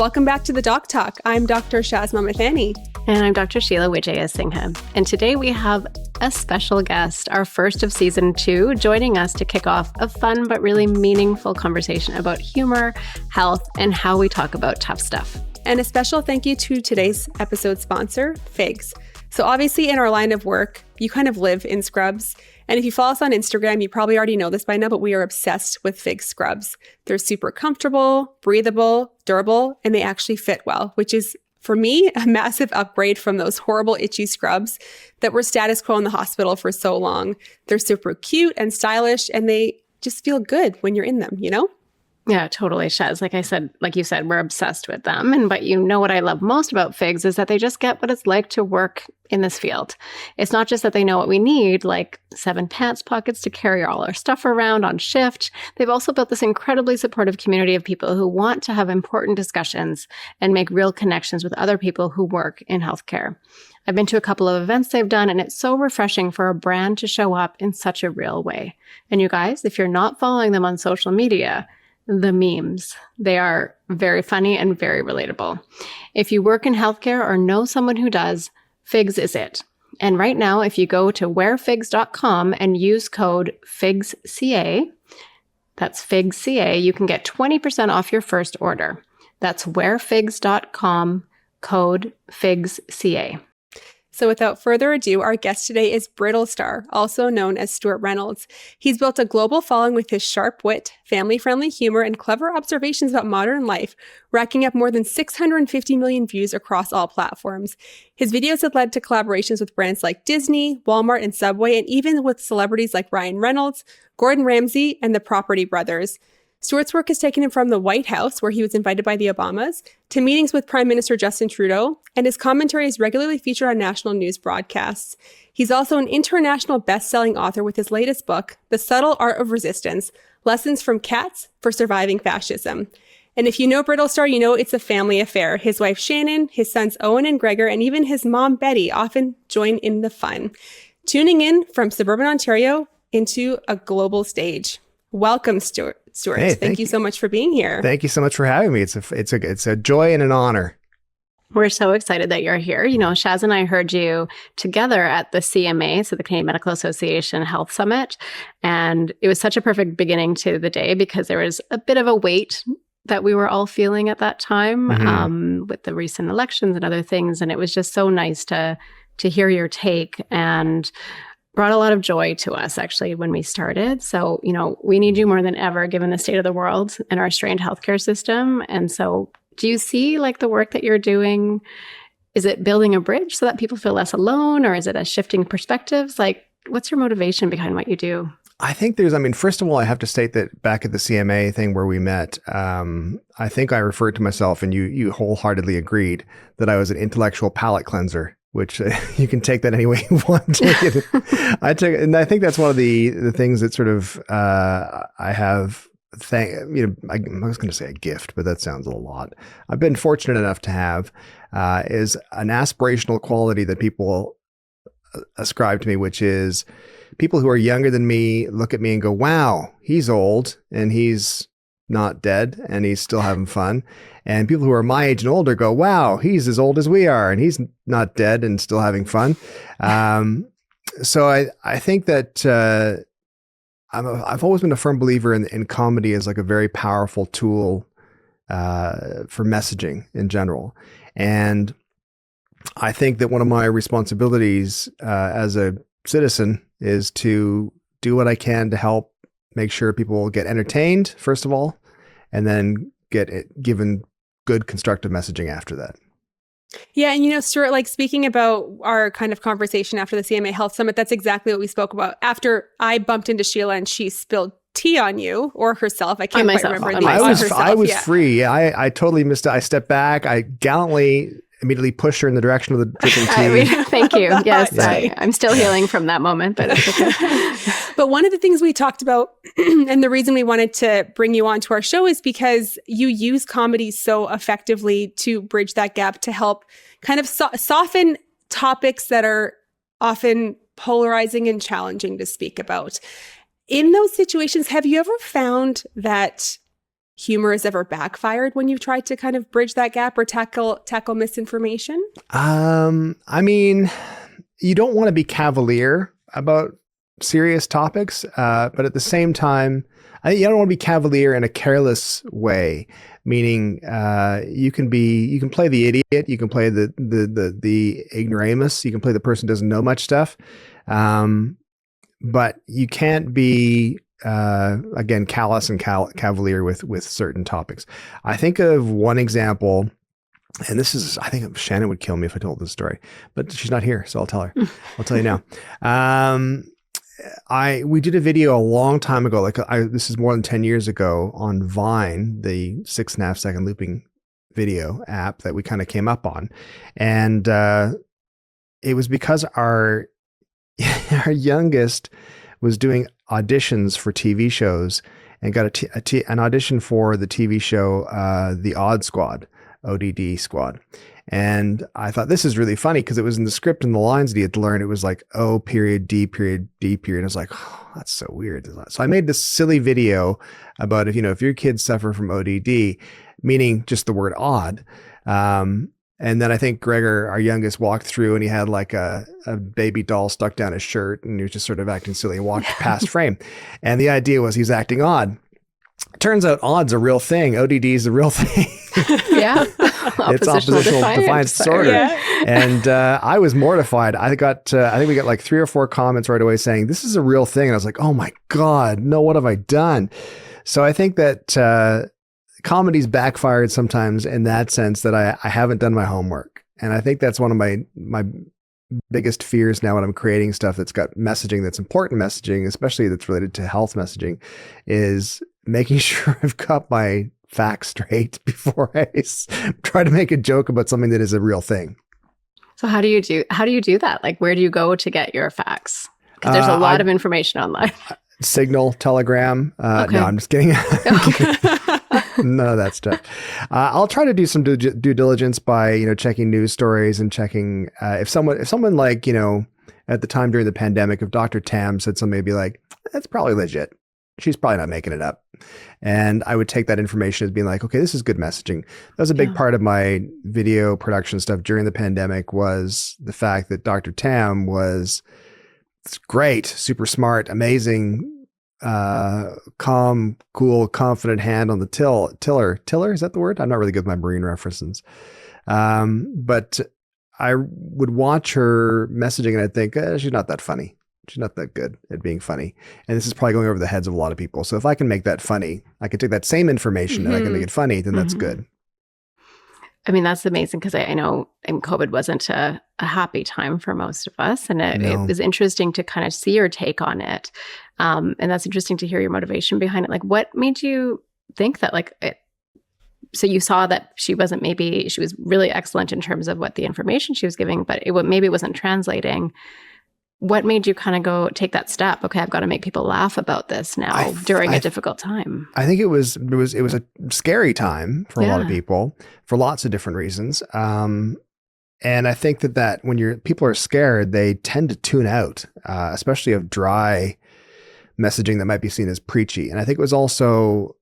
Welcome back to the Doc Talk. I'm Dr. Shazma Mathani. And I'm Dr. Sheila Wijaya-Singha. And today we have a special guest, our first of season 2, joining us to kick off a fun but really meaningful conversation about humor, health, and how we talk about tough stuff. And a special thank you to today's episode sponsor, Figs. So obviously in our line of work, you kind of live in scrubs. And if you follow us on Instagram, you probably already know this by now, but we are obsessed with Fig scrubs. They're super comfortable, breathable, durable, and they actually fit well, which is, for me, a massive upgrade from those horrible itchy scrubs that were status quo in the hospital for so long. They're super cute and stylish, and they just feel good when you're in them, you know? Yeah, totally, Shaz. Like you said, we're obsessed with them. But you know what I love most about Figs is that they just get what it's like to work in this field. It's not just that they know what we need, like 7 pants pockets to carry all our stuff around on shift. They've also built this incredibly supportive community of people who want to have important discussions and make real connections with other people who work in healthcare. I've been to a couple of events they've done, and it's so refreshing for a brand to show up in such a real way. And you guys, if you're not following them on social media, the memes. They are very funny and very relatable. If you work in healthcare or know someone who does, Figs is it. And right now, if you go to wearfigs.com and use code FIGSCA, that's FIGSCA, you can get 20% off your first order. That's wearfigs.com, code FIGSCA. So without further ado, our guest today is Brittlestar, also known as Stewart Reynolds. He's built a global following with his sharp wit, family-friendly humor, and clever observations about modern life, racking up more than 650 million views across all platforms. His videos have led to collaborations with brands like Disney, Walmart, and Subway, and even with celebrities like Ryan Reynolds, Gordon Ramsay, and the Property Brothers. Stewart's work has taken him from the White House, where he was invited by the Obamas, to meetings with Prime Minister Justin Trudeau, and his commentary is regularly featured on national news broadcasts. He's also an international best-selling author with his latest book, The Subtle Art of Resistance: Lessons from Cats for Surviving Fascism. And if you know Brittlestar, you know it's a family affair. His wife Shannon, his sons Owen and Gregor, and even his mom Betty often join in the fun. Tuning in from suburban Ontario into a global stage. Welcome, Stewart. Hey, thank you so much for being here. Thank you so much for having me. It's a joy and an honor. We're so excited that you're here. You know, Shaz and I heard you together at the CMA, so the Canadian Medical Association Health Summit. And it was such a perfect beginning to the day because there was a bit of a weight that we were all feeling at that time with the recent elections and other things. And it was just so nice to hear your take, and brought a lot of joy to us, actually, when we started. So, you know, we need you more than ever, given the state of the world and our strained healthcare system. And so do you see, like, the work that you're doing, is it building a bridge so that people feel less alone, or is it a shifting perspectives? Like, what's your motivation behind what you do? I think first of all, I have to state that back at the CMA thing where we met, I think I referred to myself, and you wholeheartedly agreed, that I was an intellectual palate cleanser, which you can take that any way you want. And I think that's one of the things that sort of I have. I was going to say a gift, but that sounds a lot. I've been fortunate enough to have is an aspirational quality that people ascribe to me, which is people who are younger than me look at me and go, "Wow, he's old and he's not dead and he's still having fun." And people who are my age and older go, "Wow, he's as old as we are and he's not dead and still having fun." So I think that I've always been a firm believer in comedy as like a very powerful tool for messaging in general. And I think that one of my responsibilities as a citizen is to do what I can to help make sure people get entertained, first of all, and then get given good constructive messaging after that. Yeah. And, you know, Stewart, like, speaking about our kind of conversation after the CMA Health Summit, that's exactly what we spoke about. After I bumped into Sheila and she spilled tea on you, or herself. I can't quite remember. I was free. Yeah, I totally missed it. I stepped back. I gallantly immediately pushed her in the direction of the dripping tea. Thank you. Yes, I'm still healing from that moment, but it's okay. But one of the things we talked about, and the reason we wanted to bring you onto our show, is because you use comedy so effectively to bridge that gap, to help kind of soften topics that are often polarizing and challenging to speak about. In those situations, have you ever found that humor has ever backfired when you've tried to kind of bridge that gap or tackle misinformation? I mean, you don't want to be cavalier about serious topics, but at the same time, you don't want to be cavalier in a careless way. Meaning, you can play the idiot, you can play the ignoramus, you can play the person who doesn't know much stuff, but you can't be again callous and cavalier with certain topics. I think of one example. And this is, I think Shannon would kill me if I told this story, but she's not here, so I'll tell her. I'll tell you now. We did a video a long time ago, this is more than 10 years ago, on Vine, the 6.5 second looping video app that we kind of came up on. And it was because our youngest was doing auditions for TV shows and got an audition for the TV show, The Odd Squad. ODD Squad. And I thought this is really funny because it was in the script and the lines that he had to learn. It was like O period, D period, D period. I was like, oh, that's so weird. So I made this silly video about if your kids suffer from ODD, meaning just the word odd. And then I think Gregor, our youngest, walked through and he had like a baby doll stuck down his shirt and he was just sort of acting silly and walked past frame. And the idea was he's acting odd. Turns out odd's a real thing. ODD is a real thing. Yeah. It's oppositional defiance disorder. Yeah. And I was mortified. I think we got like 3 or 4 comments right away saying, this is a real thing. And I was like, oh my God, no, what have I done? So I think that comedy's backfired sometimes in that sense that I haven't done my homework. And I think that's one of my biggest fears now when I'm creating stuff that's got messaging, that's important messaging, especially that's related to health messaging, is making sure I've got my facts straight before I try to make a joke about something that is a real thing. So how do you do that? Like, where do you go to get your facts? Because there's a lot of information online. Signal, Telegram. Okay. No, I'm just kidding. None of that stuff. I'll try to do some due diligence by, checking news stories and checking if someone like, at the time during the pandemic, if Dr. Tam said something, I'd be like, that's probably legit. She's probably not making it up. And I would take that information as being like, okay, this is good messaging. That was a big part of my video production stuff during the pandemic, was the fact that Dr. Tam was great, super smart, amazing, calm, cool, confident hand on the tiller. Tiller, is that the word? I'm not really good with my marine references. But I would watch her messaging and I'd think, she's not that funny. She's not that good at being funny. And this is probably going over the heads of a lot of people. So if I can make that funny, I can take that same information and I can make it funny, then that's good. I mean, that's amazing because I know COVID wasn't a happy time for most of us. And it was interesting to kind of see your take on it. And that's interesting to hear your motivation behind it. Like, what made you think that, so you saw that she was really excellent in terms of what the information she was giving, but maybe it wasn't translating. What made you kind of go take that step? Okay, I've got to make people laugh about this now during a difficult time. I think it was a scary time for a lot of people for lots of different reasons. And I think that when people are scared, they tend to tune out, especially of dry messaging that might be seen as preachy. And I think it was also,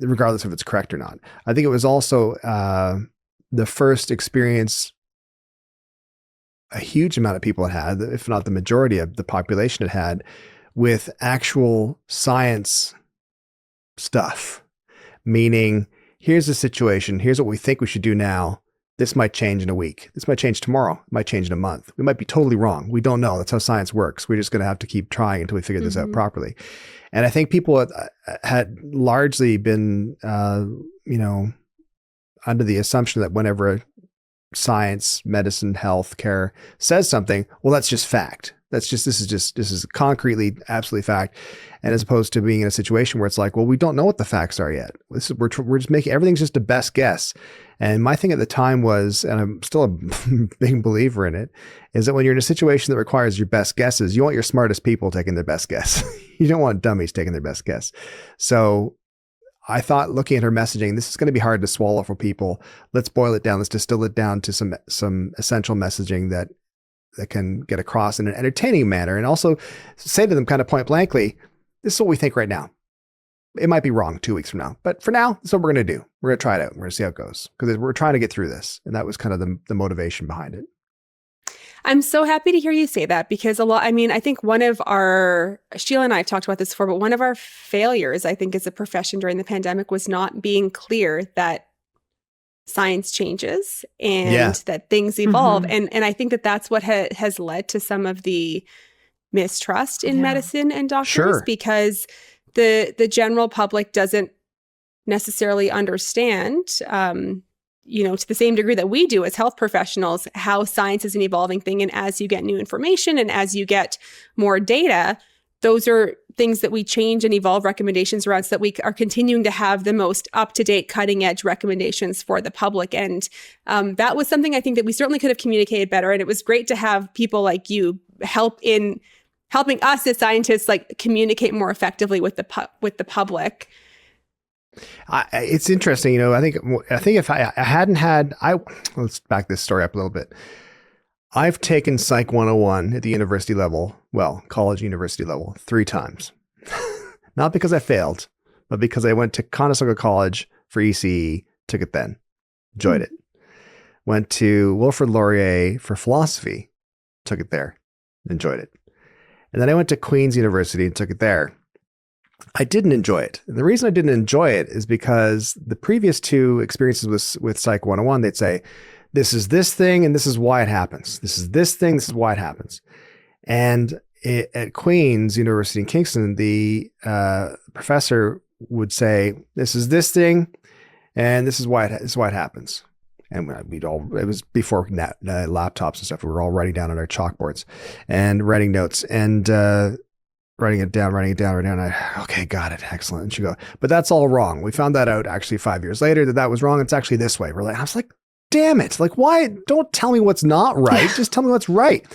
regardless if it's correct or not, I think it was also the first experience a huge amount of people had, if not the majority of the population had, with actual science stuff. Meaning, here's the situation, here's what we think we should do now. This might change in a week. This might change tomorrow. It might change in a month. We might be totally wrong. We don't know. That's how science works. We're just going to have to keep trying until we figure this out properly. And I think people had largely been, under the assumption that whenever science, medicine, health care says something, well, that's just fact. This is concretely, absolutely fact. And as opposed to being in a situation where it's like, well, we don't know what the facts are yet. We're just making, everything's just a best guess. And my thing at the time was, and I'm still a big believer in it, is that when you're in a situation that requires your best guesses, you want your smartest people taking their best guess. You don't want dummies taking their best guess. So I thought, looking at her messaging, this is going to be hard to swallow for people. Let's boil it down. Let's distill it down to some essential messaging that can get across in an entertaining manner, and also say to them kind of point blankly, this is what we think right now. It might be wrong 2 weeks from now, but for now, that's what we're going to do. We're going to try it out. We're going to see how it goes because we're trying to get through this. And that was kind of the motivation behind it. I'm so happy to hear you say that because I think Sheila and I have talked about this before, but one of our failures, I think, as a profession during the pandemic was not being clear that science changes and that things evolve. And I think that that's what has led to some of the mistrust in medicine and doctors because the general public doesn't necessarily understand, to the same degree that we do as health professionals, how science is an evolving thing. And as you get new information and as you get more data, those are things that we change and evolve recommendations around so that we are continuing to have the most up-to-date, cutting-edge recommendations for the public. And that was something I think that we certainly could have communicated better. And it was great to have people like you helping us as scientists communicate more effectively with the public. It's interesting, I think if I hadn't had, let's back this story up a little bit. I've taken Psych 101 at the university level, college university level, 3 times. Not because I failed, but because I went to Conestoga College for ECE, took it then, enjoyed it. Went to Wilfrid Laurier for philosophy, took it there, enjoyed it. And then I went to Queen's University and took it there. I didn't enjoy it. And the reason I didn't enjoy it is because the previous 2 experiences with Psych 101, they'd say, this is this thing and this is why it happens. This is this thing, this is why it happens. And at Queen's University in Kingston, the professor would say, this is this thing and this is why it happens. And it was before laptops and stuff. We were all writing down on our chalkboards and writing notes and writing it down. Okay, got it. Excellent. And she go, but that's all wrong. We found that out actually 5 years later that was wrong. It's actually this way. I was like, damn it. Why? Don't tell me what's not right. Just tell me what's right.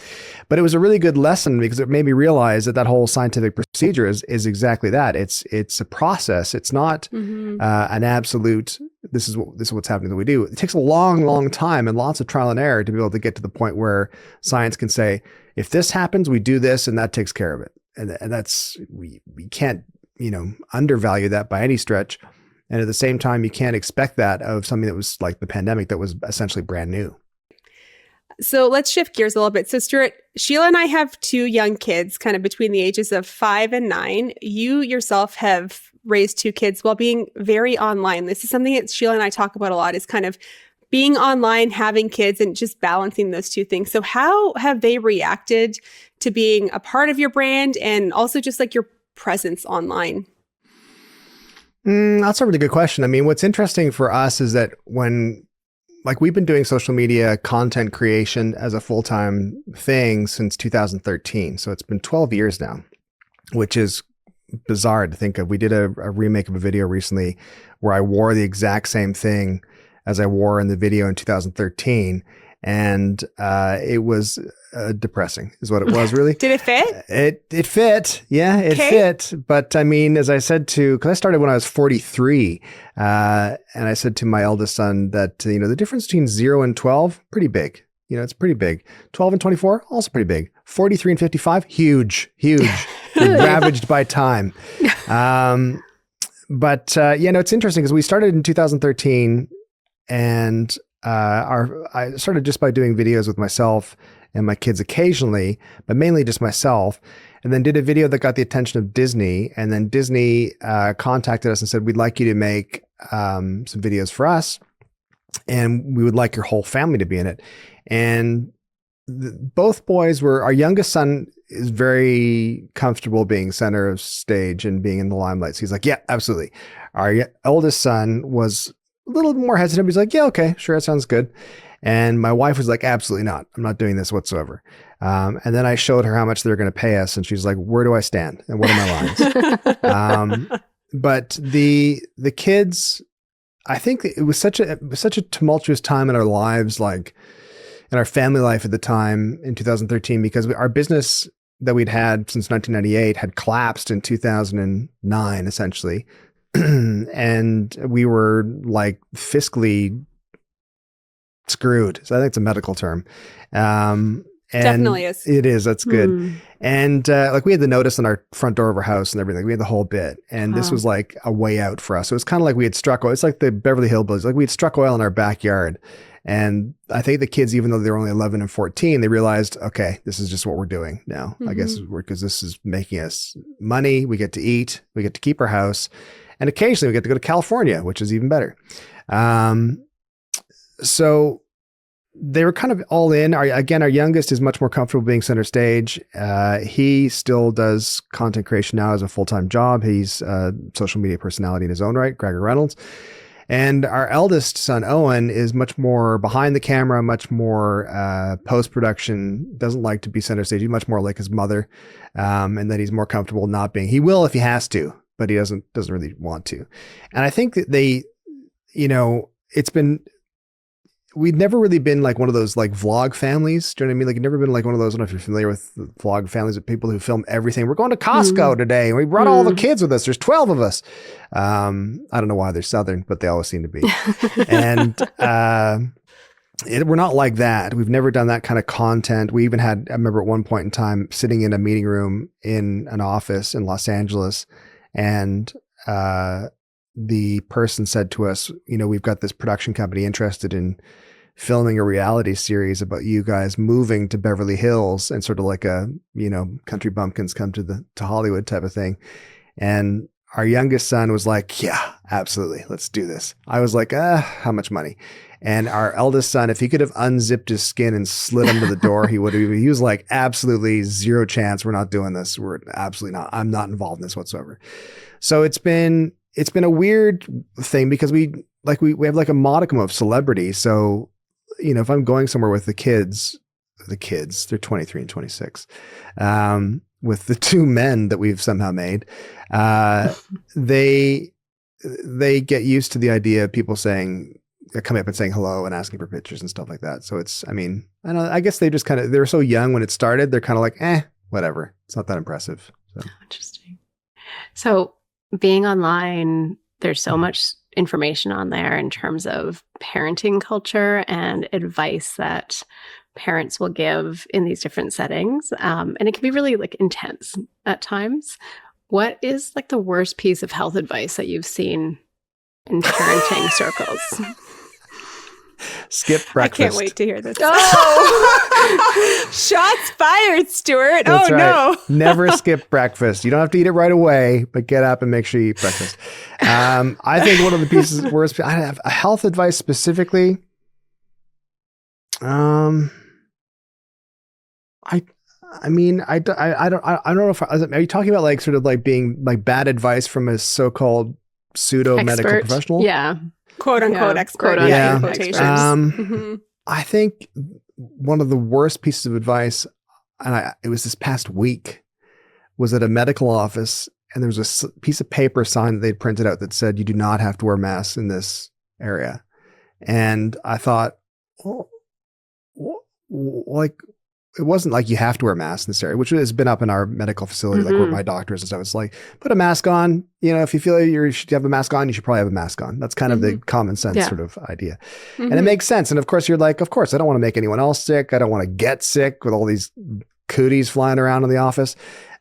But it was a really good lesson because it made me realize that whole scientific procedure is exactly that. It's a process. It's not an absolute, this is what's happening that we do. It takes a long, long time and lots of trial and error to be able to get to the point where science can say, if this happens, we do this and that takes care of it. And that's, we can't, undervalue that by any stretch. And at the same time, you can't expect that of something that was like the pandemic that was essentially brand new. So let's shift gears a little bit. So Stewart, Sheila and I have 2 young kids kind of between the ages of 5 and 9. You yourself have raised 2 kids while being very online. This is something that Sheila and I talk about a lot, is kind of being online, having kids, and just balancing those 2 things. So how have they reacted to being a part of your brand and also just your presence online? That's a really good question. I mean, what's interesting for us is that when, we've been doing social media content creation as a full-time thing since 2013. So it's been 12 years now, which is bizarre to think of. We did a remake of a video recently where I wore the exact same thing as I wore in the video in 2013. And it was depressing is what it was, really. Did it fit? It fit. Yeah, it fit. But I mean, as I said because I started when I was 43, and I said to my eldest son that, the difference between 0 and 12, pretty big. It's pretty big. 12 and 24, also pretty big. 43 and 55, huge. Ravaged by time. But it's interesting because we started in 2013 and I started just by doing videos with myself and my kids occasionally, but mainly just myself, and then did a video that got the attention of Disney. And then Disney contacted us and said, we'd like you to make some videos for us, and we would like your whole family to be in it. And both boys our youngest son is very comfortable being center of stage and being in the limelight. So he's like, yeah, absolutely. Our oldest son was a little more hesitant. He's like, yeah, okay, sure, that sounds good. And my wife was like, absolutely not. I'm not doing this whatsoever. And then I showed her how much they're going to pay us. And she's like, where do I stand? And what are my lines? But the kids, I think it was such a tumultuous time in our lives, in our family life at the time in 2013, because our business that we'd had since 1998 had collapsed in 2009, essentially. And we were fiscally screwed. So I think it's a medical term. And Definitely is. It is. That's good. And like we had the notice on our front door of our house and everything. We had the whole bit. And this was like a way out for us. So it's kind of like we had struck oil. It's like the Beverly Hillbillies. Like we had struck oil in our backyard. And I think the kids, even though they were only 11 and 14, they realized, okay, this is just what we're doing now. I guess because this is making us money. We get to eat. We get to keep our house. And occasionally we get to go to California, which is even better. So they were kind of all in. Our youngest is much more comfortable being center stage. He still does content creation now as a full-time job. He's a social media personality in his own right, Stewart Reynolds. And our eldest son, Owen, is much more behind the camera, much more post-production, doesn't like to be center stage. He's much more like his mother, and that he's more comfortable not being. He will if he has to, but he doesn't really want to. And I think that they, we'd never really been like one of those like vlog families. Do you know what I mean? Like you've never been like one of those, I don't know if you're familiar with vlog families of people who film everything. We're going to Costco today. And we brought all the kids with us. There's 12 of us. I don't know why they're Southern, but they always seem to be. And we're not like that. We've never done that kind of content. We even had, I remember at one point in time sitting in a meeting room in an office in Los Angeles, and the person said to us, we've got this production company interested in filming a reality series about you guys moving to Beverly Hills, and sort of like a, country bumpkins come to Hollywood type of thing. And our youngest son was like, yeah, absolutely. Let's do this. I was like, how much money? And our eldest son, if he could have unzipped his skin and slid under the door, he would have. He was like, absolutely zero chance. We're not doing this. We're absolutely not. I'm not involved in this whatsoever. So it's been a weird thing because we have like a modicum of celebrity. So, if I'm going somewhere with the kids, they're 23 and 26, with the two men that we've somehow made, they get used to the idea of people coming up and saying hello and asking for pictures and stuff like that. So I guess they just they're so young when it started. They're kind of like, whatever. It's not that impressive. So. Interesting. So being online, there's so much information on there in terms of parenting culture and advice that parents will give in these different settings. And it can be really like intense at times. What is like the worst piece of health advice that you've seen in parenting circles? Skip breakfast. I can't wait to hear this. Oh, shots fired, Stewart. That's right. No. Never skip breakfast. You don't have to eat it right away, but get up and make sure you eat breakfast. I think one of the pieces worst, I have a health advice specifically. I don't know if are you talking about like sort of like being like bad advice from a so-called pseudo medical professional? Yeah. Quote unquote expert. Yeah. Quotations. I think one of the worst pieces of advice, and it was this past week, was at a medical office, and there was a piece of paper sign that they'd printed out that said, you do not have to wear masks in this area. And I thought, like, it wasn't like you have to wear masks in this area, which has been up in our medical facility, like where my doctor is and stuff. It's like, put a mask on. If you feel you should have a mask on, you should probably have a mask on. That's kind of the common sense sort of idea. And it makes sense. And of course, you're like, of course, I don't want to make anyone else sick. I don't want to get sick with all these cooties flying around in the office.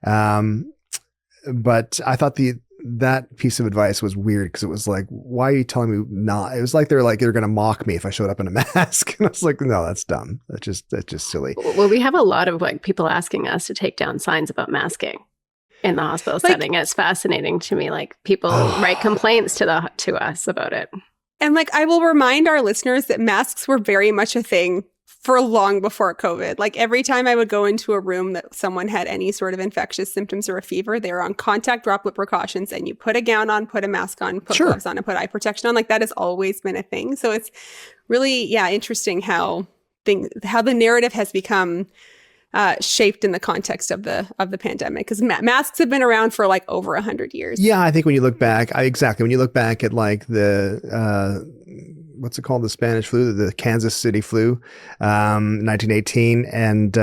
But I thought that piece of advice was weird because it was like, why are you telling me not? It was like they're going to mock me if I showed up in a mask. And I was like, no, that's dumb. That's just silly. Well, we have a lot of like people asking us to take down signs about masking in the hospital setting. It's fascinating to me. Like people write complaints to us about it. And like, I will remind our listeners that masks were very much a thing for long before COVID. Like every time I would go into a room that someone had any sort of infectious symptoms or a fever, they were on contact droplet precautions, and you put a gown on, put a mask on, put gloves on, and put eye protection on. Like that has always been a thing. So it's really, interesting how the narrative has become shaped in the context of the pandemic, because masks have been around for like over 100 years. Yeah, I think when you look back, when you look back at like the what's it called? The Spanish flu, the Kansas City flu, 1918. And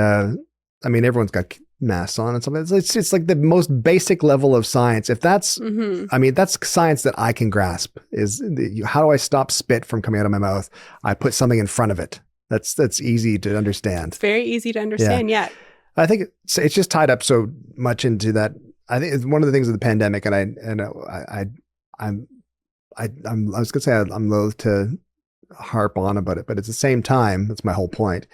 everyone's got masks on and something. It's like the most basic level of science. If that's, that's science that I can grasp is how do I stop spit from coming out of my mouth? I put something in front of it. That's easy to understand. It's very easy to understand. Yeah. I think it's just tied up so much into that. I think it's one of the things of the pandemic, and I was gonna say I'm loath to harp on about it, but at the same time, that's my whole point,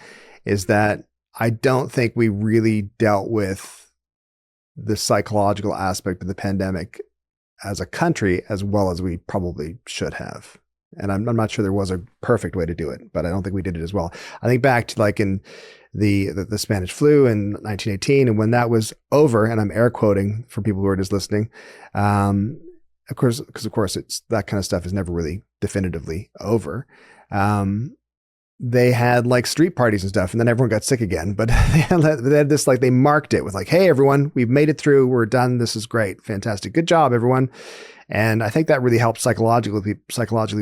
is that I don't think we really dealt with the psychological aspect of the pandemic as a country as well as we probably should have. And I'm not sure there was a perfect way to do it, but I don't think we did it as well. I think back to like in the Spanish flu in 1918, and when that was over, and I'm air quoting for people who are just listening, of course, because of course it's that kind of stuff is never really definitively over. They had like street parties and stuff, and then everyone got sick again. But they had this, like, they marked it with like, "Hey, everyone, we've made it through. We're done. This is great, fantastic, good job, everyone." And I think that really helped psychologically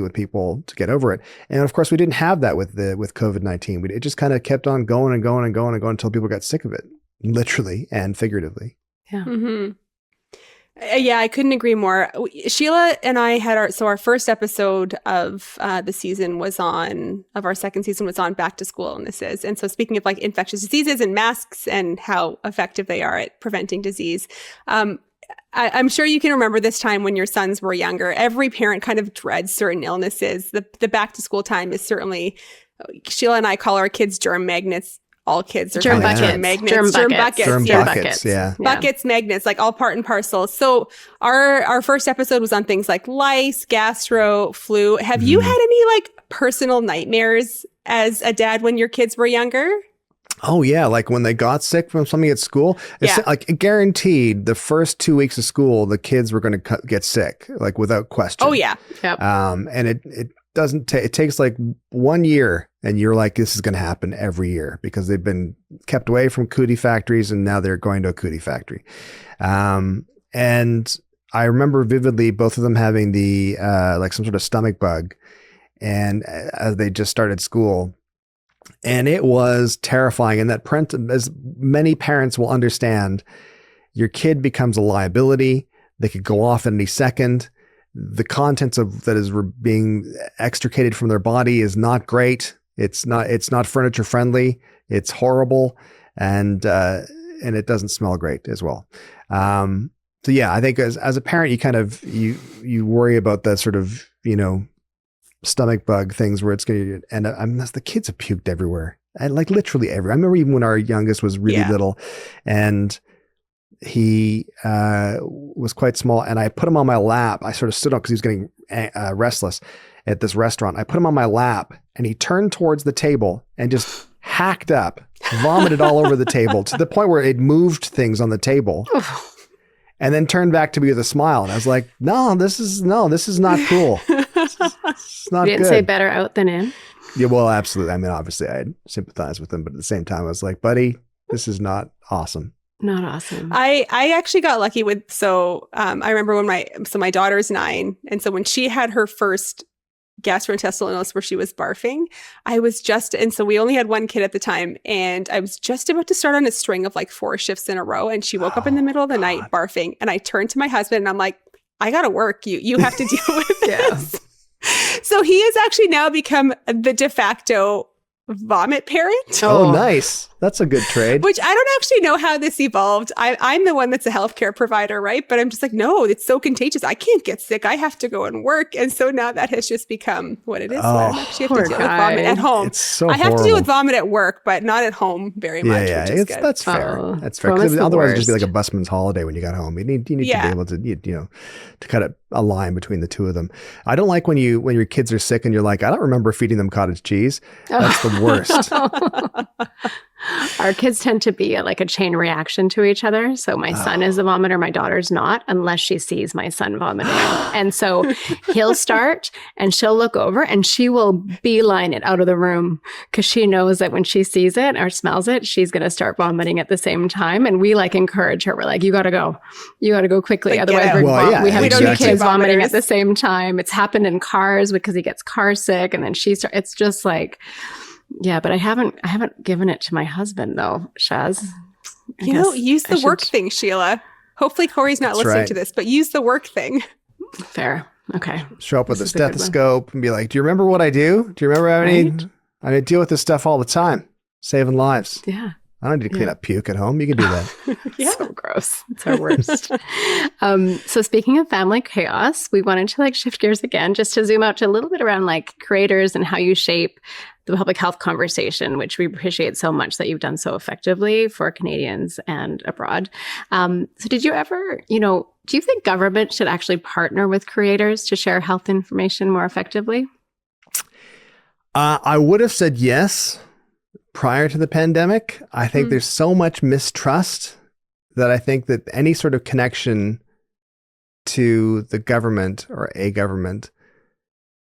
with people to get over it. And of course, we didn't have that with COVID-19. It just kind of kept on going and going and going and going until people got sick of it, literally and figuratively. Yeah. Mm-hmm. Yeah, I couldn't agree more. Sheila and I had our first episode of our second season was on back to school illnesses. And so speaking of like infectious diseases and masks and how effective they are at preventing disease, I'm sure you can remember this time when your sons were younger. Every parent kind of dreads certain illnesses. The back to school time is certainly, Sheila and I call our kids germ magnets. All kids are germ kind of buckets. germ magnets. Germ buckets. Yeah. Buckets, magnets, like all part and parcel. So our first episode was on things like lice, gastro, flu. Have you had any like personal nightmares as a dad when your kids were younger? Oh yeah, like when they got sick from something at school, it's like guaranteed the first 2 weeks of school, the kids were going to get sick, like without question. Oh yeah. Yep. And it doesn't take, it takes like 1 year and you're like, this is going to happen every year because they've been kept away from cootie factories and now they're going to a cootie factory. And I remember vividly both of them having the, like some sort of stomach bug, and as they just started school. And it was terrifying. And that as many parents will understand, your kid becomes a liability. They could go off at any second. The contents that is being extricated from their body is not great. It's not furniture friendly. It's horrible. And it doesn't smell great as well. So yeah, I think as a parent, you kind of, you worry about that sort of, stomach bug things where it's going to end up, the kids have puked everywhere, and like literally everywhere. I remember even when our youngest was really little and he was quite small, and I put him on my lap. I sort of stood up because he was getting restless at this restaurant. I put him on my lap and he turned towards the table and just hacked up, vomited all over the table to the point where it moved things on the table. And then turned back to me with a smile. And I was like, no, this is not cool. It's not good. You didn't say better out than in? Yeah, well, absolutely. I mean, obviously I sympathize with him, but at the same time, I was like, buddy, this is not awesome. Not awesome. I actually got lucky with, I remember when my daughter's 9. And so when she had her first gastrointestinal illness where she was barfing, and so we only had one kid at the time, and I was just about to start on a string of like 4 shifts in a row, and she woke up in the middle of the night barfing, and I turned to my husband and I'm like, I gotta work, you have to deal with this. So he has actually now become the de facto vomit parent. Oh, nice. That's a good trade. Which I don't actually know how this evolved. I'm the one that's a healthcare provider, right? But I'm just like, no, it's so contagious. I can't get sick. I have to go and work. And so now that has just become what it is. So I actually have to deal with vomit at home. It's so I have to deal with vomit at work, but not at home very much. Yeah, which is good. That's fair. Oh, that's fair. Because otherwise it'd just be like a busman's holiday when you got home. You need to be able to, to cut a line between the two of them. I don't like when your kids are sick and you're like, I don't remember feeding them cottage cheese. That's the worst. Our kids tend to be like a chain reaction to each other. So my son is a vomiter, my daughter's not, unless she sees my son vomiting. And so he'll start and she'll look over and she will beeline it out of the room because she knows that when she sees it or smells it, she's going to start vomiting at the same time. And we like encourage her. We're like, you got to go. You got to go quickly. Otherwise, we have 2 kids vomiting at the same time. It's happened in cars because he gets car sick. And then it's just like... Yeah, but I haven't given it to my husband though, Shaz. Use the work thing, Sheila. Hopefully Corey's not listening to this, but use the work thing. Fair. Okay. Show up with a stethoscope and be like, do you remember what I do? Do you remember how many I deal with this stuff all the time, saving lives. Yeah. I don't need to clean up puke at home. You can do that. Yeah. So gross. It's our worst. So speaking of family chaos, we wanted to shift gears again, just to zoom out to a little bit around creators and how you shape the public health conversation, which we appreciate so much that you've done so effectively for Canadians and abroad. So did you ever, do you think government should actually partner with creators to share health information more effectively? I would have said yes. Prior to the pandemic, I think there's so much mistrust that I think that any sort of connection to the government or a government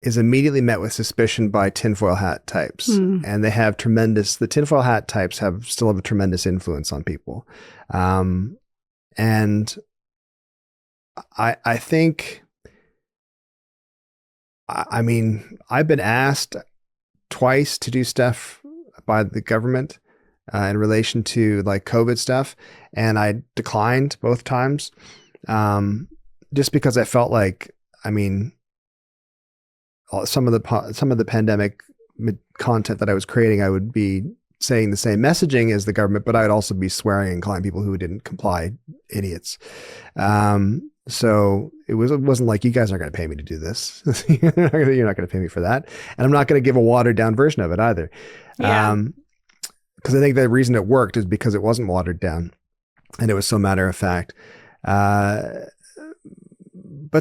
is immediately met with suspicion by tinfoil hat types. And they have the tinfoil hat types still have a tremendous influence on people. And I think, I mean, I've been asked twice to do stuff by the government in relation to COVID stuff. And I declined both times just because I felt some of the pandemic content that I was creating, I would be saying the same messaging as the government, but I would also be swearing and calling people who didn't comply idiots. So it wasn't like, you guys aren't going to pay me to do this. You're not going to pay me for that. And I'm not going to give a watered down version of it either. Yeah. Because I think the reason it worked is because it wasn't watered down and it was so matter of fact. But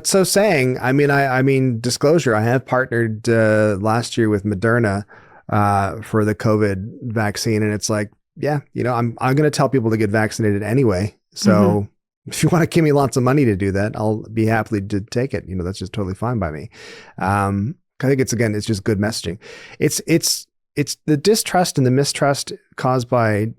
so saying, I mean, disclosure, I have partnered last year with Moderna for the COVID vaccine. And it's I'm going to tell people to get vaccinated anyway. So if you want to give me lots of money to do that, I'll be happy to take it. That's just totally fine by me. I think it's just good messaging. It's the distrust and the mistrust caused by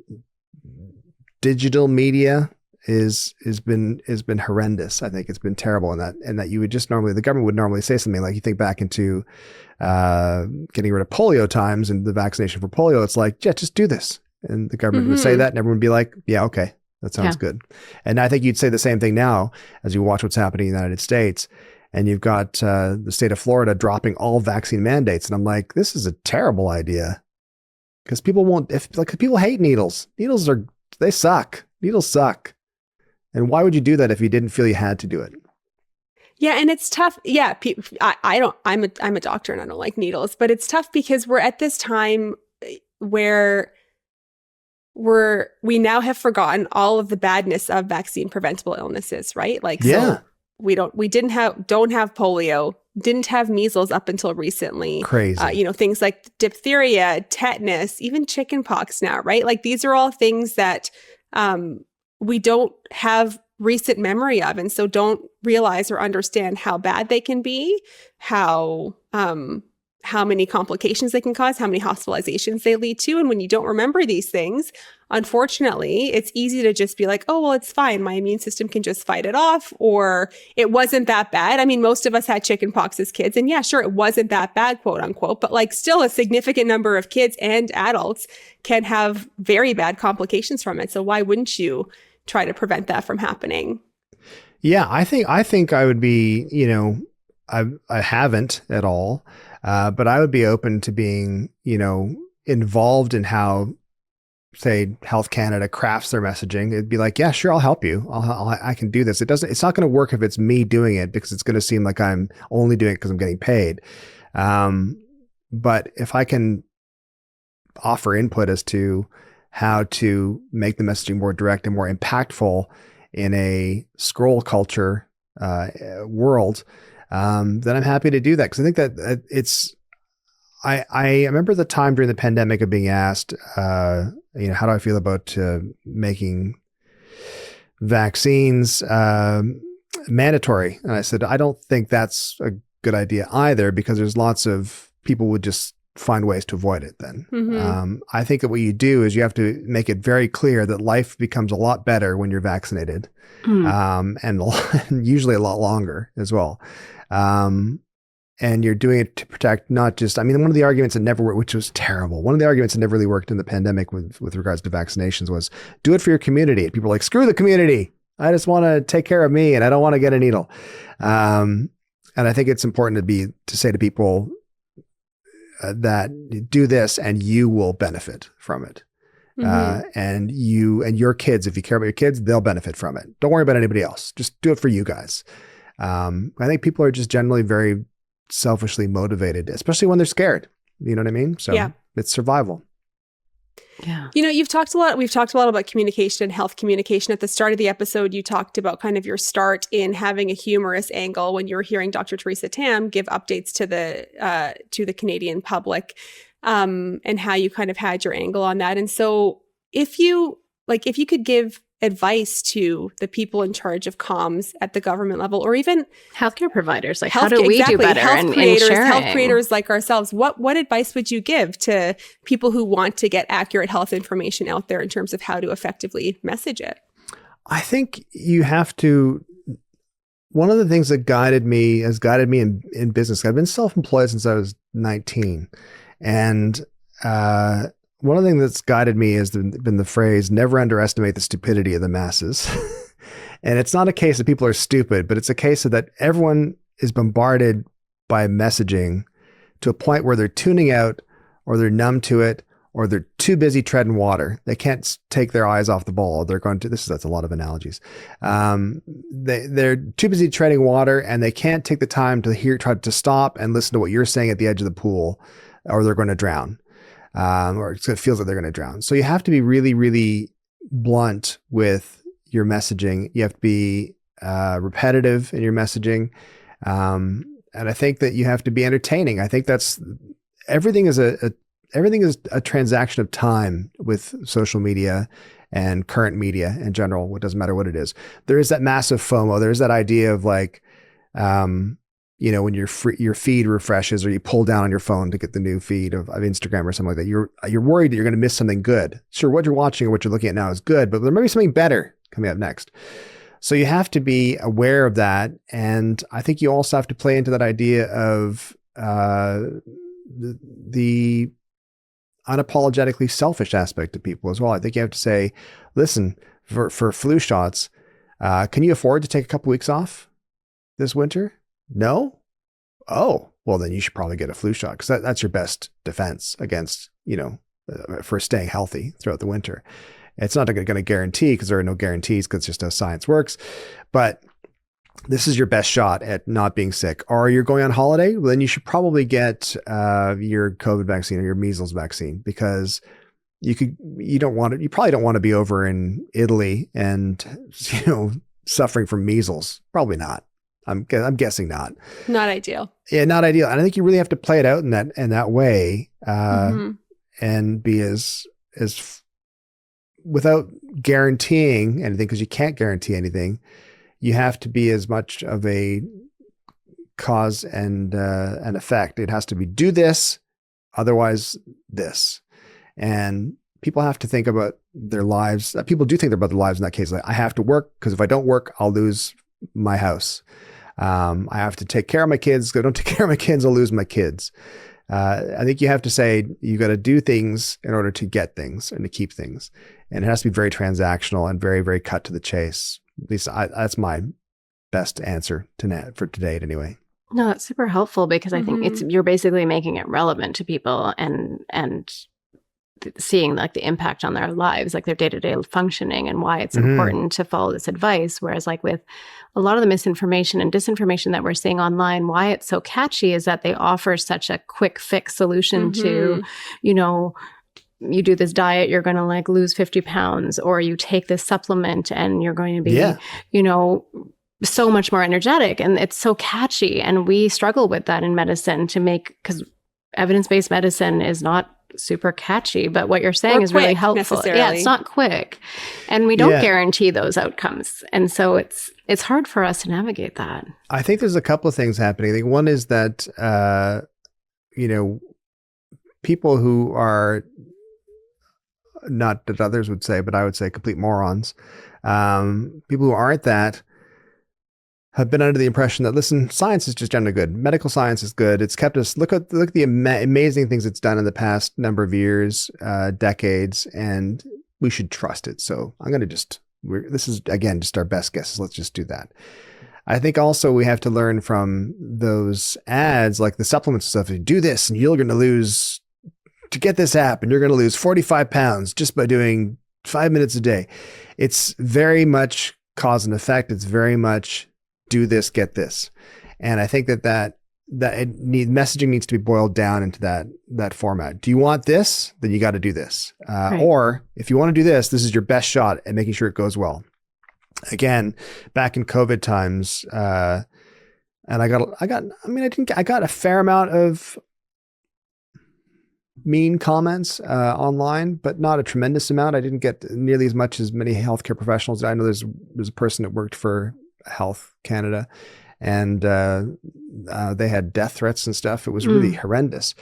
digital media has been horrendous. I think it's been terrible in that you would just the government would normally say something you think back into getting rid of polio times and the vaccination for polio. It's yeah, just do this. And the government would say that and everyone would be like, yeah, okay, that sounds good. And I think you'd say the same thing now as you watch what's happening in the United States. And you've got the state of Florida dropping all vaccine mandates. And I'm like, this is a terrible idea. Because people people hate needles. They suck. Needles suck. And why would you do that if you didn't feel you had to do it? Yeah, and it's tough. Yeah, I'm a doctor and I don't like needles, but it's tough because we're at this time where we now have forgotten all of the badness of vaccine preventable illnesses, right? So we don't have polio, didn't have measles up until recently. Crazy. Things like diphtheria, tetanus, even chickenpox now, right? These are all things that we don't have recent memory of, and so don't realize or understand how bad they can be, how many complications they can cause, how many hospitalizations they lead to. And when you don't remember these things, unfortunately, it's easy to just be like, oh, well, it's fine. My immune system can just fight it off, or it wasn't that bad. I mean, most of us had chickenpox as kids, and yeah, sure, it wasn't that bad, quote unquote, but still a significant number of kids and adults can have very bad complications from it. So why wouldn't you try to prevent that from happening? Yeah, I think I would be, I haven't at all. But I would be open to being, involved in how, say, Health Canada crafts their messaging. It'd be like, yeah, sure, I'll help you. I can do this. It's not going to work if it's me doing it, because it's going to seem like I'm only doing it because I'm getting paid. But if I can offer input as to how to make the messaging more direct and more impactful in a scroll culture world, then I'm happy to do that. Because I think that I remember the time during the pandemic of being asked, how do I feel about making vaccines mandatory? And I said, I don't think that's a good idea either, because there's lots of people would just find ways to avoid it then. I think that what you do is you have to make it very clear that life becomes a lot better when you're vaccinated, and usually a lot longer as well. And you're doing it to protect not just, one of the arguments that never worked, which was terrible. One of the arguments that never really worked in the pandemic with regards to vaccinations was do it for your community. And people are like, screw the community. I just want to take care of me and I don't want to get a needle. And I think it's important to say to people, that do this and you will benefit from it. And your kids, if you care about your kids, they'll benefit from it. Don't worry about anybody else. Just do it for you guys. I think people are just generally very selfishly motivated, especially when they're scared. You know what I mean? So it's survival. Yeah. We've talked a lot about communication and health communication. At the start of the episode, you talked about kind of your start in having a humorous angle when you were hearing Dr. Theresa Tam give updates to the Canadian public, and how you kind of had your angle on that. And so if you could give advice to the people in charge of comms at the government level, or even healthcare providers, like how do we do better health creators like ourselves, what advice would you give to people who want to get accurate health information out there in terms of how to effectively message it? I think you have to, one of the things that has guided me in business, I've been self-employed since I was 19. And one of the things that's guided me has been the phrase, never underestimate the stupidity of the masses. And it's not a case that people are stupid, but it's a case of that everyone is bombarded by messaging to a point where they're tuning out, or they're numb to it, or they're too busy treading water. They can't take their eyes off the ball. They're going to, that's a lot of analogies. They're too busy treading water, and they can't take the time to try to stop and listen to what you're saying at the edge of the pool, or they're going to drown. Or it feels like they're going to drown. So you have to be really, really blunt with your messaging. You have to be repetitive in your messaging. And I think that you have to be entertaining. I think everything is a transaction of time with social media and current media in general. It doesn't matter what it is. There is that massive FOMO. There's that idea of like, when your feed refreshes, or you pull down on your phone to get the new feed of Instagram or something like that, you're worried that you're going to miss something good. Sure, what you're watching or what you're looking at now is good, but there might be something better coming up next. So you have to be aware of that. And I think you also have to play into that idea of the unapologetically selfish aspect of people as well. I think you have to say, listen, for flu shots, can you afford to take a couple weeks off this winter? No? Oh, well, then you should probably get a flu shot, because that's your best defense against, for staying healthy throughout the winter. It's not going to guarantee, because there are no guarantees, because it's just how science works. But this is your best shot at not being sick. Or you're going on holiday, well, then you should probably get your COVID vaccine or your measles vaccine, because you probably don't want to be over in Italy and, suffering from measles. Probably not. I'm guessing not. Not ideal. Yeah, not ideal. And I think you really have to play it out in that way, and be as without guaranteeing anything, because you can't guarantee anything. You have to be as much of a cause and an effect. It has to be do this, otherwise this. And people have to think about their lives. People do think about their lives in that case. Like, I have to work, because if I don't work, I'll lose my house. I have to take care of my kids. If I don't take care of my kids, I'll lose my kids. I think you have to say you got to do things in order to get things and to keep things. And it has to be very transactional and very, very cut to the chase. At least that's my best answer for today anyway. No, that's super helpful, because I think you're basically making it relevant to people and seeing like the impact on their lives, like their day-to-day functioning, and why it's important to follow this advice. Whereas like with a lot of the misinformation and disinformation that we're seeing online, why it's so catchy is that they offer such a quick fix solution to, you do this diet, you're going to like lose 50 pounds, or you take this supplement and you're going to be, so much more energetic. And it's so catchy. And we struggle with that in medicine because evidence-based medicine is not super catchy, but what you're saying is really helpful. Yeah, it's not quick, and we don't guarantee those outcomes, and so it's hard for us to navigate that. I think there's a couple of things happening. I think one is that people who are, not that others would say, but I would say complete morons, people who aren't that, have been under the impression that, listen, science is just generally good. Medical science is good. It's kept us, look at the amazing things it's done in the past number of years, decades, and we should trust it. So I'm going to this is, again, just our best guesses. Let's just do that. I think also we have to learn from those ads, like the supplements and stuff. You do this and you're going to lose, to get this app, and you're going to lose 45 pounds just by doing 5 minutes a day. It's very much cause and effect. It's very much do this, get this. And I think that messaging needs to be boiled down into that format. Do you want this? Then you got to do this. Right. Or if you want to do this is your best shot at making sure it goes well. Again, back in COVID times, and I got a fair amount of mean comments online, but not a tremendous amount. I didn't get nearly as much as many healthcare professionals. I know there's a person that worked for Health Canada, and they had death threats and stuff. It was really horrendous.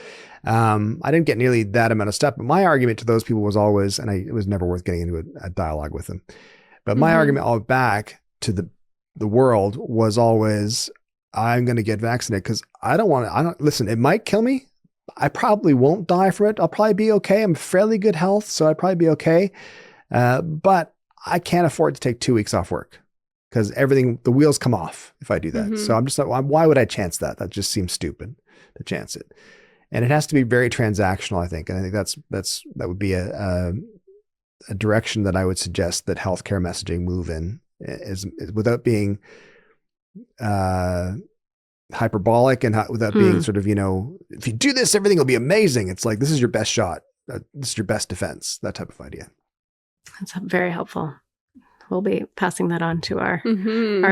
I didn't get nearly that amount of stuff, but my argument to those people was always, and it was never worth getting into a dialogue with them. But my argument all back to the world was always, I'm going to get vaccinated because listen, it might kill me. I probably won't die from it. I'll probably be okay. I'm fairly good health, so I'd probably be okay. But I can't afford to take 2 weeks off work because the wheels come off if I do that. So I'm just like, why would I chance that? That just seems stupid to chance it. And it has to be very transactional, I think. And I think that would be a direction that I would suggest that healthcare messaging move in, is without being hyperbolic and without being sort of, if you do this, everything will be amazing. It's like, this is your best shot. This is your best defense, that type of idea. That's very helpful. We'll be passing that on to our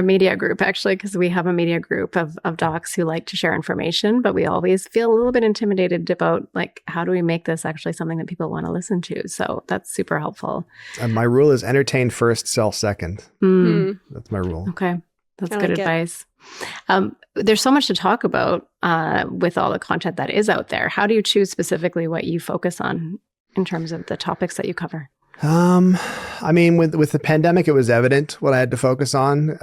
media group, actually, because we have a media group of docs who like to share information, but we always feel a little bit intimidated about, like, how do we make this actually something that people want to listen to? So that's super helpful. And my rule is entertain first, sell second. That's my rule. Okay. That's good advice. There's so much to talk about with all the content that is out there. How do you choose specifically what you focus on in terms of the topics that you cover? I mean, with the pandemic, it was evident what I had to focus on.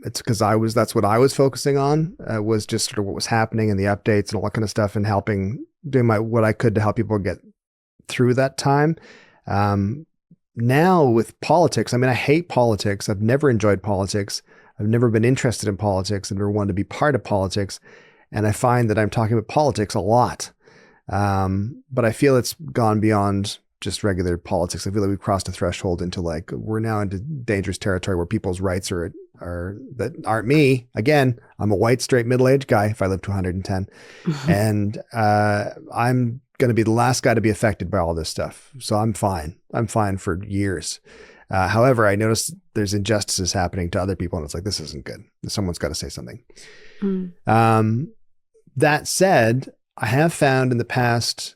It's because that's what I was focusing on, was just sort of what was happening and the updates and all that kind of stuff, and doing what I could to help people get through that time. Now with politics, I mean, I hate politics. I've never enjoyed politics. I've never been interested in politics. I've never wanted to be part of politics. And I find that I'm talking about politics a lot. But I feel it's gone beyond just regular politics. I feel like we've crossed a threshold into, like, we're now into dangerous territory where people's rights are that aren't me. Again, I'm a white, straight, middle-aged guy if I live to 110. And I'm going to be the last guy to be affected by all this stuff. So I'm fine. I'm fine for years. However, I noticed there's injustices happening to other people, and it's like, this isn't good. Someone's got to say something. That said, I have found in the past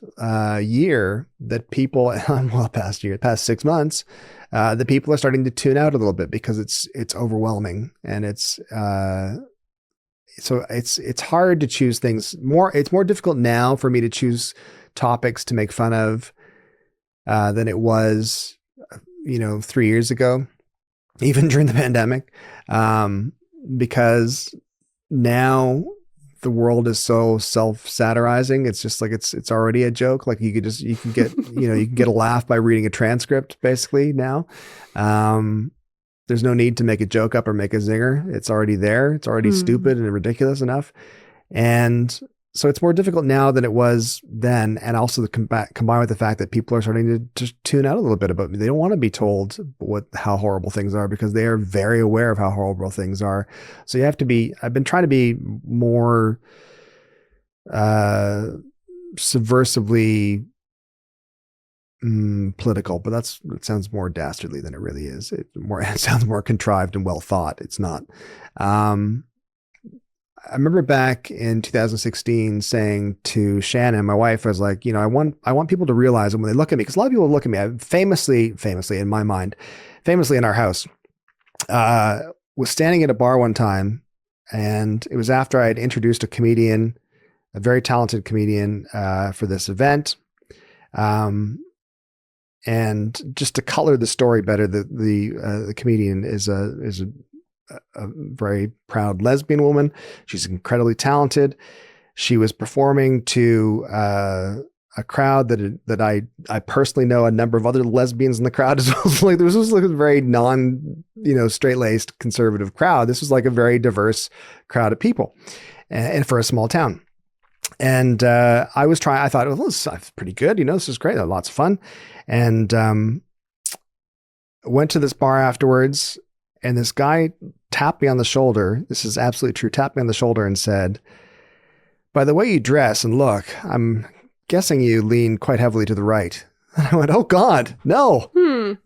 year that past 6 months, that people are starting to tune out a little bit because it's overwhelming, and it's hard to choose things more. It's more difficult now for me to choose topics to make fun of than it was 3 years ago, even during the pandemic, because now the world is so self-satirizing. It's just like, it's already a joke. Like, you can get, you can get a laugh by reading a transcript basically now. There's no need to make a joke up or make a zinger. It's already there. It's already stupid and ridiculous enough. And so it's more difficult now than it was then. And also combined with the fact that people are starting to just tune out a little bit about me. They don't want to be told how horrible things are, because they are very aware of how horrible things are. So you have to be, I've been trying to be more subversively political, but it sounds more dastardly than it really is. It sounds more contrived and well thought. It's not. I remember back in 2016 saying to Shannon, my wife, I was like, I want people to realize, and when they look at me, because a lot of people look at me, I famously in my mind, famously in our house, was standing at a bar one time, and it was after I had introduced a very talented comedian, for this event. And just to color the story better, the comedian is a very proud lesbian woman. She's incredibly talented. She was performing to a crowd that I personally know a number of other lesbians in the crowd as well. Like this was like a very straight-laced conservative crowd. This was like a very diverse crowd of people, and for a small town. And I thought, well, this is pretty good. This is great. Lots of fun. And went to this bar afterwards, and this guy tapped me on the shoulder. This is absolutely true. Tapped me on the shoulder and said, "By the way you dress and look, I'm guessing you lean quite heavily to the right." And I went, "Oh God, no,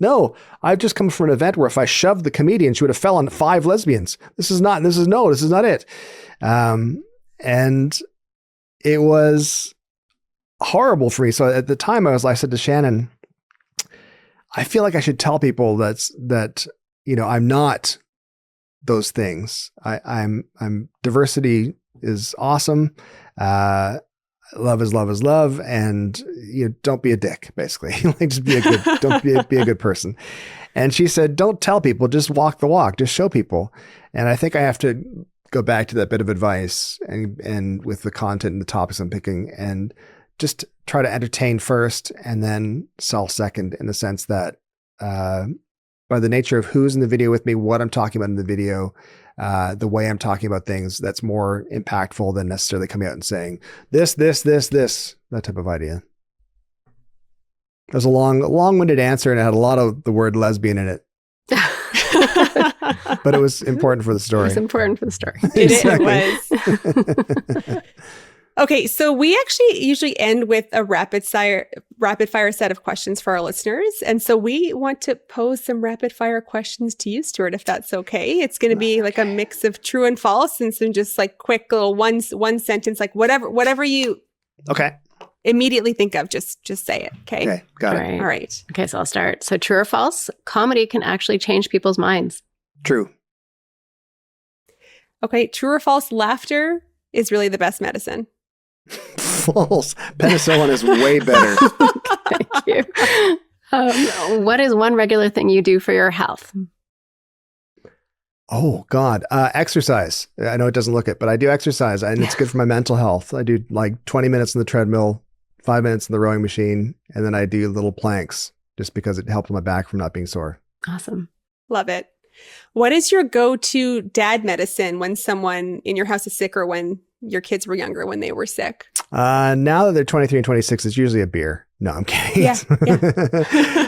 no. I've just come from an event where if I shoved the comedian, she would have fell on 5 lesbians. This is not it." And it was horrible for me. So at the time I said to Shannon, I feel like I should tell people that I'm not those things. I'm diversity is awesome. Love is love is love. And don't be a dick, basically. Like just be a good person. And she said, "Don't tell people, just walk the walk, just show people." And I think I have to go back to that bit of advice and with the content and the topics I'm picking, and just try to entertain first and then sell second, in the sense that by the nature of who's in the video with me, what I'm talking about in the video, the way I'm talking about things, that's more impactful than necessarily coming out and saying this, that type of idea. That was a long-winded answer, and it had a lot of the word lesbian in it. But it was important for the story. It was important for the story. It was. Okay, so we actually usually end with a rapid fire set of questions for our listeners. And so we want to pose some rapid fire questions to you, Stewart, if that's okay. It's going to be like a mix of true and false and some just like quick little one sentence, like whatever you immediately think of, just say it. Okay, got it. All right. Okay, so I'll start. So true or false, comedy can actually change people's minds? True. Okay, true or false, laughter is really the best medicine? False. Penicillin is way better. Thank you. What is one regular thing you do for your health? Oh God. Exercise. I know it doesn't look it, but I do exercise, and it's good for my mental health. I do like 20 minutes on the treadmill, 5 minutes in the rowing machine, and then I do little planks just because it helps my back from not being sore. Awesome. Love it. What is your go-to dad medicine when someone in your house is sick, or when your kids were younger, when they were sick? Now that they're 23 and 26, it's usually a beer. No, I'm kidding. Yeah.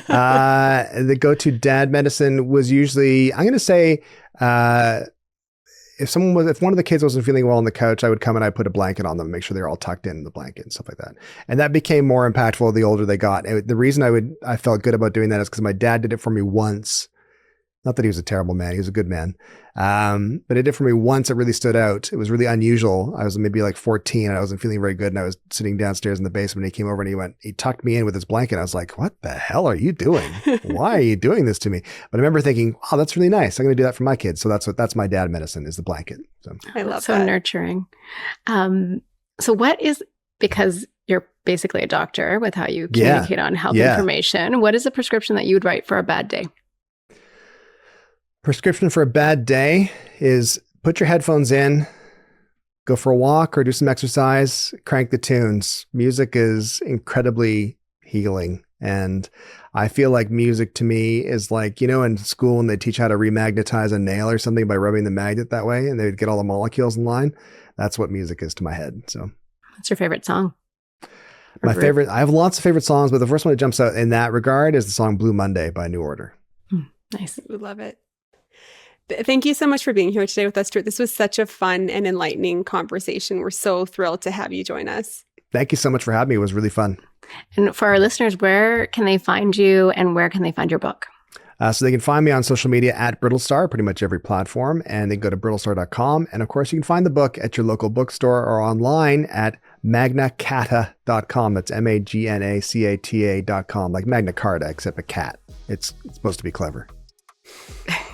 The go-to dad medicine was usually, I'm going to say, if one of the kids wasn't feeling well on the couch, I would come and I'd put a blanket on them and make sure they're all tucked in the blanket and stuff like that. And that became more impactful the older they got. The reason I felt good about doing that is because my dad did it for me once. Not that he was a terrible man. He was a good man. But it did for me once. It really stood out. It was really unusual. I was maybe like 14 and I wasn't feeling very good. And I was sitting downstairs in the basement. And he came over and he tucked me in with his blanket. I was like, "What the hell are you doing? Why are you doing this to me?" But I remember thinking, "Oh, that's really nice. I'm going to do that for my kids." So that's my dad medicine, is the blanket. So I love so that. Nurturing. So what is, because you're basically a doctor with how you communicate on health information, what is a prescription that you would write for a bad day? Prescription for a bad day is put your headphones in, go for a walk or do some exercise, crank the tunes. Music is incredibly healing. And I feel like music to me is like, in school when they teach how to remagnetize a nail or something by rubbing the magnet that way, and they would get all the molecules in line. That's what music is to my head. So what's your favorite song? My favorite, I have lots of favorite songs, but the first one that jumps out in that regard is the song Blue Monday by New Order. Nice. We love it. Thank you so much for being here today with us, Stewart. This was such a fun and enlightening conversation. We're so thrilled to have you join us. Thank you so much for having me. It was really fun. And for our listeners, where can they find you and where can they find your book? So they can find me on social media at Brittlestar, pretty much every platform. And they can go to brittlestar.com. And of course, you can find the book at your local bookstore or online at magnacata.com. That's magnacata.com, like Magna Carta, except a cat. It's supposed to be clever.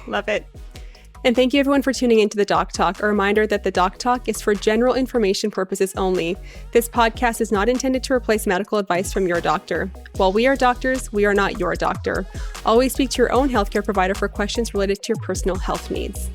Love it. And thank you everyone for tuning into the Doc Talk. A reminder that the Doc Talk is for general information purposes only. This podcast is not intended to replace medical advice from your doctor. While we are doctors, we are not your doctor. Always speak to your own healthcare provider for questions related to your personal health needs.